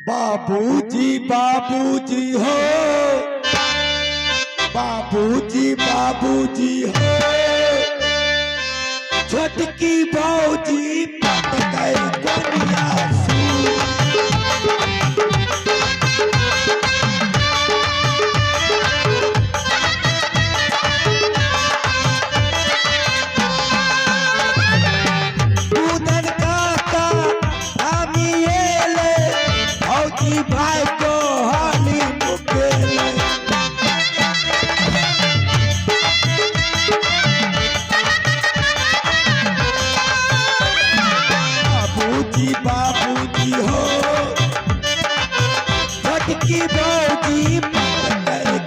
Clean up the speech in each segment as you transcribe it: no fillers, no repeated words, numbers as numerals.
बाबूजी बाबूजी हो, बाबूजी बाबूजी हो, छोटकी भौजी पट गई कोनिया भाई को हानि मुकेले। बाबूजी बाबूजी हो, छोटकी भौजी पट गई।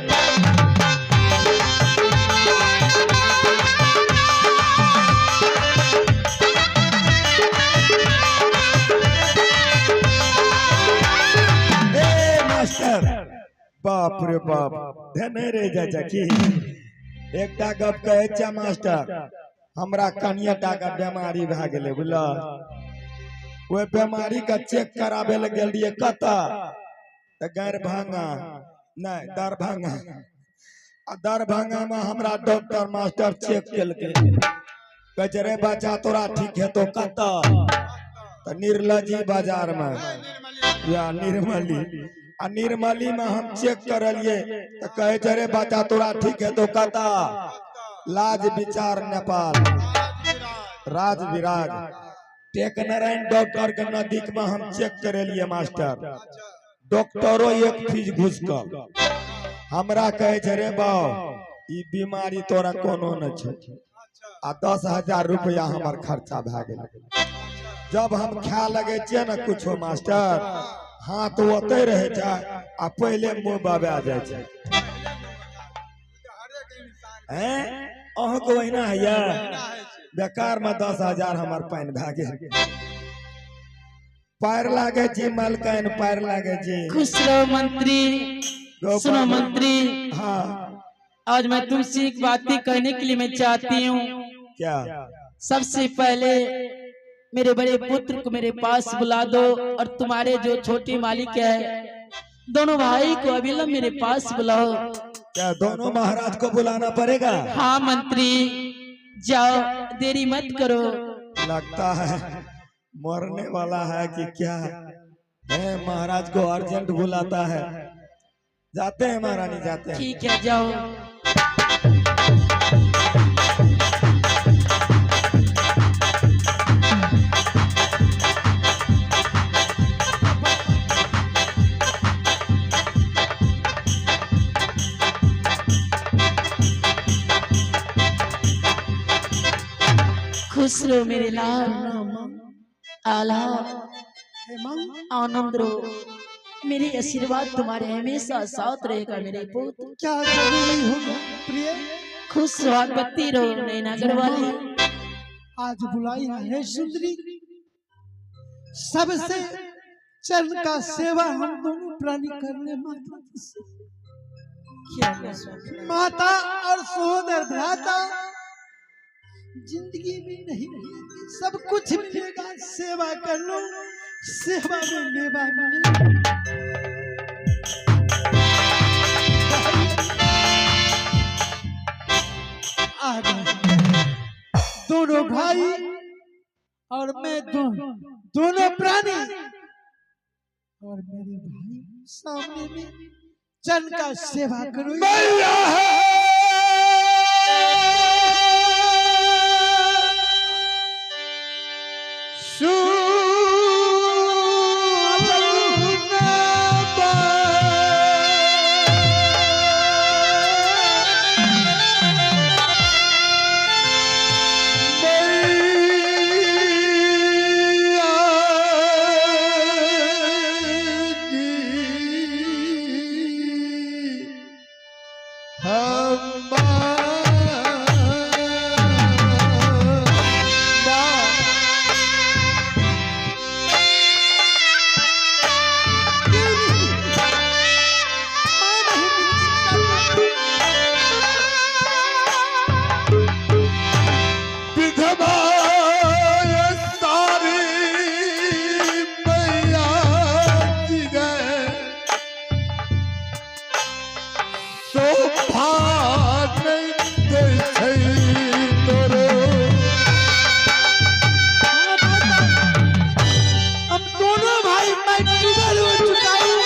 बाप रे बाप धने रे चाचा की एक गप कहे छ मास्टर, हमरा कनिया टाका बीमारी भ गेले बुझल, वो बीमारी का चेक कराबे ल गेल रहिए कता त गैरभंगा नहीं दरभंगा, दरभंगा में हमरा डॉक्टर मास्टर चेक केलके, कहे रे बच्चा तोरा ठीक है तो कता त निर्लजी बाजार में या निर्मली, निर्मली में हम चेक करलिए तो कहे रे बच्चा तोरा ठीक है तो कहता लाज विचार नेपाल राज विराज टेकनारायण डॉक्टर के नजदीक में हम चेक करलिए मास्टर, डॉक्टरो एक फीस घुस कर हमरा कहे रे बाऊ ई बीमारी तोरा कोनो न छै आ 10,000 रुपया हमार खर्चा भ गेल। जब हम खा लगे छिए न कुछो मास्टर हाथ ओते रहे छै आ पहले मुंह बाबा जाय छै हैं अह को ओहिना है बेकार में 10,000 हमार पानी भ गेल। पैर लागे छी मलकन पैर लागे छी। खुश रहो मंत्री। सुनो मंत्री, हाँ आज मैं तुमसे एक बात कहने के लिए मैं चाहती हूँ। क्या? सबसे पहले मेरे बड़े पुत्र को मेरे पास बुला दो और तुम्हारे जो छोटे मालिक है दोनों भाई को अविलंब मेरे पास बुलाओ। क्या दोनों महाराज को बुलाना पड़ेगा? हाँ मंत्री, जाओ देरी मत करो। लगता है मरने वाला है कि क्या है, महाराज को अर्जेंट बुलाता है। जाते हैं महारानी, जाते हैं। ठीक है जाओ। खुश रहो मेरे लाल, आला आनंद रहो, मेरी आशीर्वाद तुम्हारे हमेशा साथ रहेगा मेरे पुत्र। क्या जरूरी होगा प्रिय? खुश स्वागती रहो नैनागर वाली। आज बुलाई है सुंदरी, सबसे चरण का सेवा हम दोनों प्राणी करने माता से। क्या माता और सहोदर भ्राता जिंदगी में नहीं मिलेगी, सब कुछ मिलेगा। सेवा कर लो, सेवा में मेवा मिलेगा। आ गए दोनों भाई और मैं दोनों प्राणी और मेरे भाई सामने में जन का सेवा करो। हाँ सौभाग्य देशै तोरो हम दोनों भाई मैं किधर हो चुका हूँ।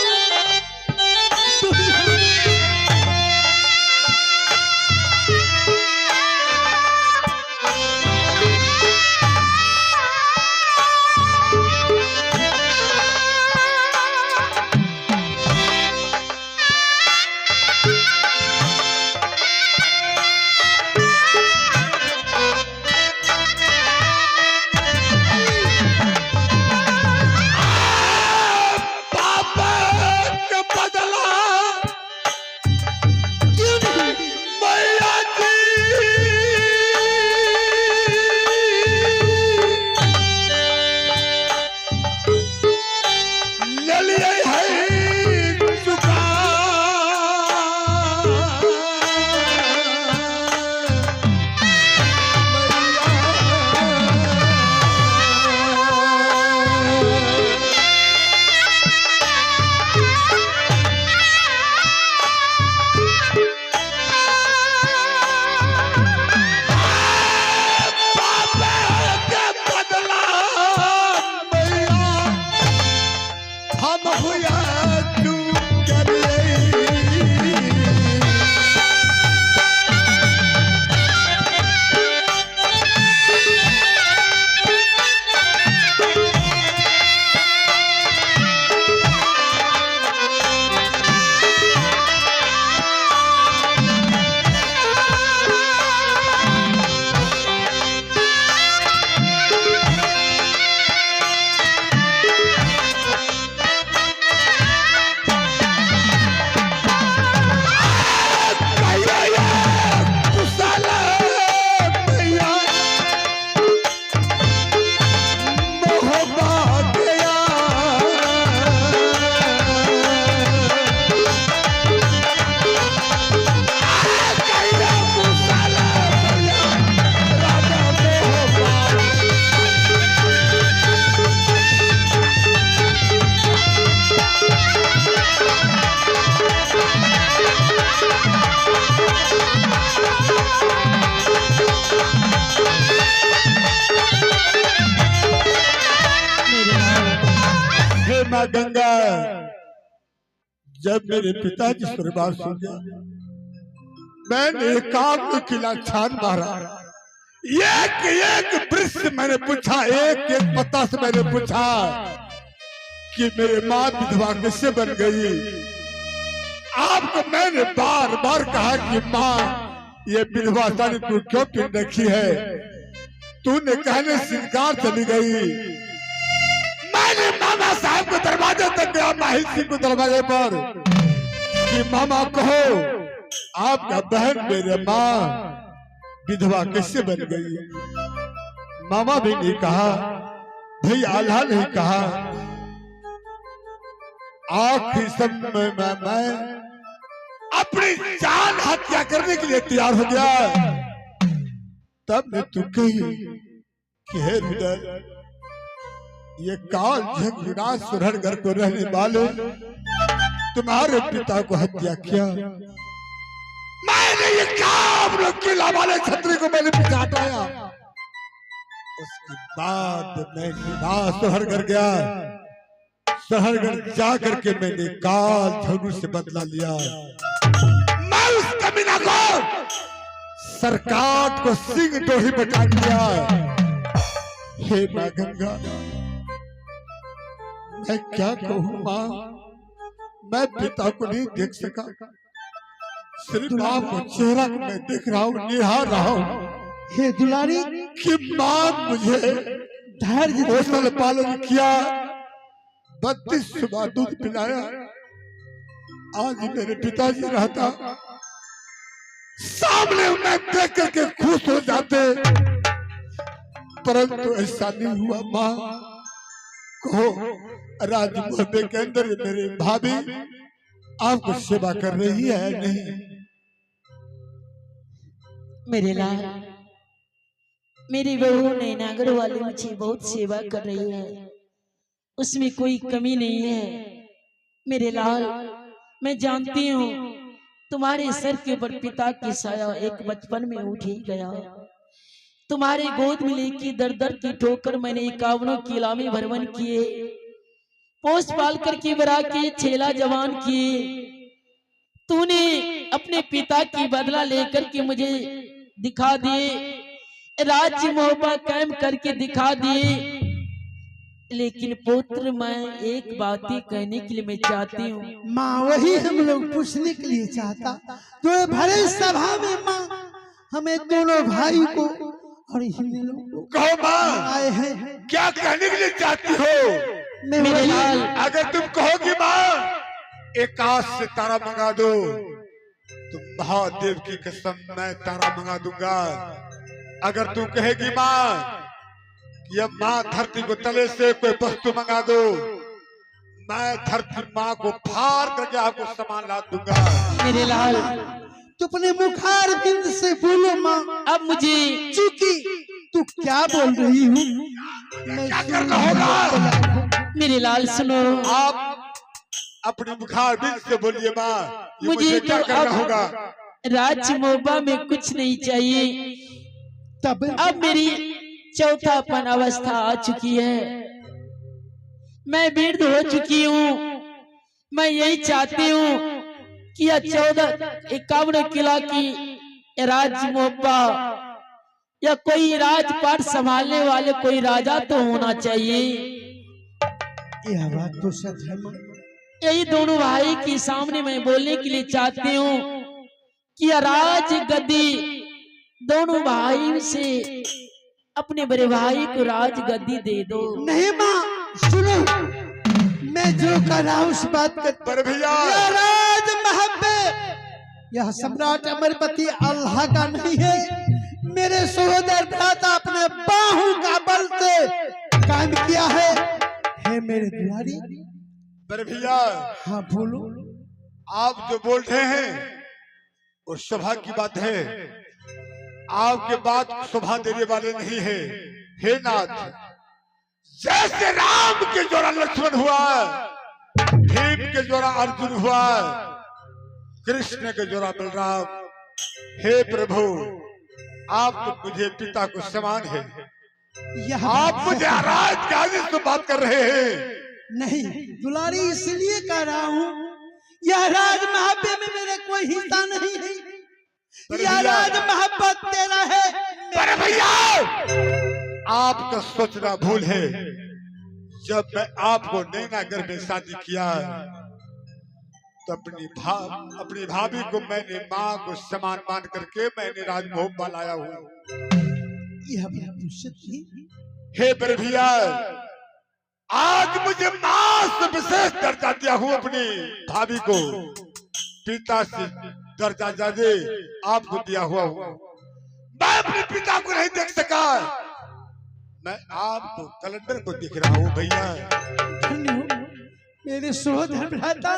माँ गंगा, जब मेरे पिताजी स्वर्गवास हो गया, मैंने एक किला छान मारा, एक एक वृक्ष से मैंने पूछा, एक एक पत्ता से मैंने पूछा कि मेरी माँ विधवा कैसे बन गई। आपको मैंने बार बार कहा कि माँ ये विधवा तू क्यों पिन रखी है, तूने कहने स्वीकार चली गई। मैंने मामा साहब को दरवाजे तक गया, माहिल सिंह को दरवाजे पर कि मामा कहो आपका बहन मेरे माँ विधवा कैसे बन गई। मामा भी नहीं कहा, भाई आल्हा नहीं कहा। आखिरी समय में मैं अपनी जान हत्या करने के लिए तैयार हो गया। तब ने तू कही कि हे रुदल, ये काल झंझुना सुरहरगढ़ को रहने वाले तुम्हारे पिता को हत्या किया। मैंने ये काम किला वाले छतरी को मैंने पीछा हटाया। उसके बाद मैं सुरहरगढ़ गया। सुरहरगढ़ जा करके मैंने काल झंझू से बदला लिया। मैं उस कमीना को सरकार को सिंह डोही बटा दिया। हे माँ गंगा, मैं क्या कहूँ माँ, मैं पिता को नहीं देख सका, सिर्फ माँ को चेहरा को मैं देख रहा हूँ, निहार रहा हूँ। हे दुलारी, कि माँ मुझे धैर्य पोषण पालन किया, 32 सुबह दूध पिलाया। आज मेरे पिताजी रहता सामने मैं देख करके खुश हो जाते, परंतु ऐसा नहीं हुआ। माँ कहो, राजमहल के अंदर मेरे भाभी आपको सेवा कर रही है नहीं? मेरे लाल, मेरी बहू नैनागढ़ वाली मुझे बहुत सेवा कर रही है, उसमें कोई कमी नहीं है। मेरे लाल, मैं जानती हूँ तुम्हारे सर के ऊपर पिता की साया एक बचपन में उठ ही गया। तुम्हारे गोद में लेके दर दर की ठोकर मैंने 51 किला में भ्रमण किए, पोस्ट पाल कर की बरा के छेला जवान किए। तूने अपने पिता की बदला लेकर के मुझे दिखा दिए, राज्य मोहब्बा कायम करके दिखा दिए। लेकिन पुत्र मैं एक बात ही कहने के लिए मैं चाहती हूँ। माँ वही हम लोग पूछने के लिए चाहता, तो भरे सभा में माँ हमें दोनों भाई को और इन लोगों को कहो माँ, आए हैं। क्या कहने के लिए चाहती हो? मेरे लाल, अगर तुम कहोगी माँ एक आस से तारा मंगा दो, तो महादेव की कसम मैं तारा मंगा दूंगा। अगर तू कहेगी माँ कि अब माँ धरती को तले से कोई वस्तु मंगा दो, मैं धरती माँ को फाड़ करके आपको सामान ला दूंगा। मेरे लाल, तू अपने मुखार बिंद से बोलो माँ। अब मुझे चूंकि तू क्या बोल रही हूँ मैं क्या सुन करना होगा? मेरे लाल सुनो, आप अपने मुखार बिंद से बोलिए माँ, ये मुझे मुझे तो क्या करना अब होगा? राज्य मोहब्बा में कुछ नहीं चाहिए। तब अब मेरी चौथापन अवस्था आ चुकी है, मैं वृद्ध हो चुकी हूँ। मैं यही चाहती हूँ कि यह 51 किला की राज्य मोहब्बा या कोई राजपाट संभालने वाले कोई राजा तो होना चाहिए। यह बात तो सच है माँ। यही दोनों भाई के सामने मैं बोलने के लिए चाहती हूँ कि यह राज गद्दी दोनों भाई से अपने बड़े भाई को राज गद्दी दे दो। नहीं माँ सुनो, मैं जो कर रहा हूँ उस बात का पर भैया यह राज महब्बे, यह सम्राट अमरपति अल्लाह का नहीं है। मेरे सहोदर भ्राता अपने बाहों का बल से काम किया है। हे मेरे दुलारी। पर भैया हाँ बोलो। आप जो बोल रहे हैं वो शोभा की बात है, आपके बात शोभा देने वाले नहीं है। हे नाथ, जैसे राम के जोड़ा लक्ष्मण हुआ, भीम के जोड़ा अर्जुन हुआ, कृष्ण के जोड़ा बलराम, हे प्रभु आप तो मुझे पिता को समान है। यह आप मुझे राज गादी से बात कर रहे हैं। नहीं दुलारी, इसलिए कह रहा हूँ यह राज महब्बे में मेरा कोई हिस्सा नहीं है। यह राज मोहब्बत तेरा है। पर भैया आपका सोचना भूल है। जब मैं आपको नैना घर में शादी किया तो अपनी भाभी को मैंने माँ को समान मान करके मैंने राजमोहब्बा लाया हूँ। यह बात तो सच है। हे पर भैया आज मुझे माँ से विशेष दर्जा दिया हूँ, अपनी भाभी को पिता से दर्जा ज्यादा आपको दिया हुआ हूँ। मैं अपने पिता को नहीं देख सका, मैं आपको कैलेंडर को दिख रहा हूँ। भैया धन्य हो मेरे सहोदर भ्राता,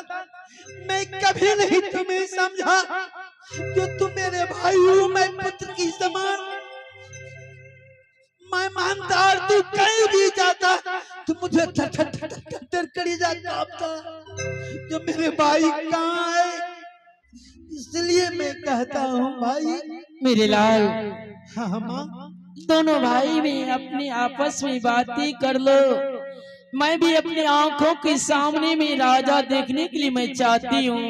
मैं कभी नहीं तुम्हें समझा जो तुम मेरे भाई हो, मैं पुत्र की समान। मैं मानता और तू कहीं भी जाता तो मुझे डर करी जाता जो मेरे भाई कहाँ है। इसलिए मैं कहता हूँ भाई। मेरे लाल, हाँ माँ, दोनों भाई में अपने आपस में बातें कर लो। मैं भी अपनी आंखों के सामने में राजा देखने के लिए मैं चाहती हूँ।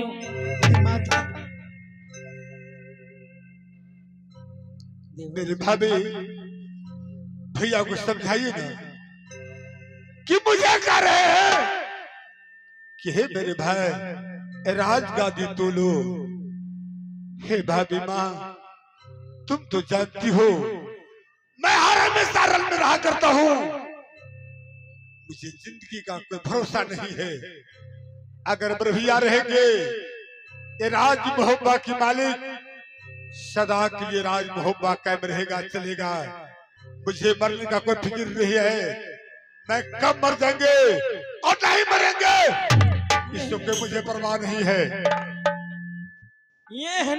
मेरे भाभी भैया को समझाइए ना कि मुझे कह रहे हैं कि हे मेरे भाई राजगादी तो लो। हे भाभी माँ तुम तो जानती हो मैं हर हमेशा रन में रहा करता हूँ, मुझे जिंदगी का कोई भरोसा नहीं है। अगर भैया रहेंगे ये राज मोहब्बा की मालिक सदा के लिए राज मोहब्बा कायम रहेगा, चलेगा। मुझे मरने का कोई फिक्र नहीं है। मैं कब मर जाएंगे और नहीं मरेंगे इसको मुझे परवाह नहीं है। ये है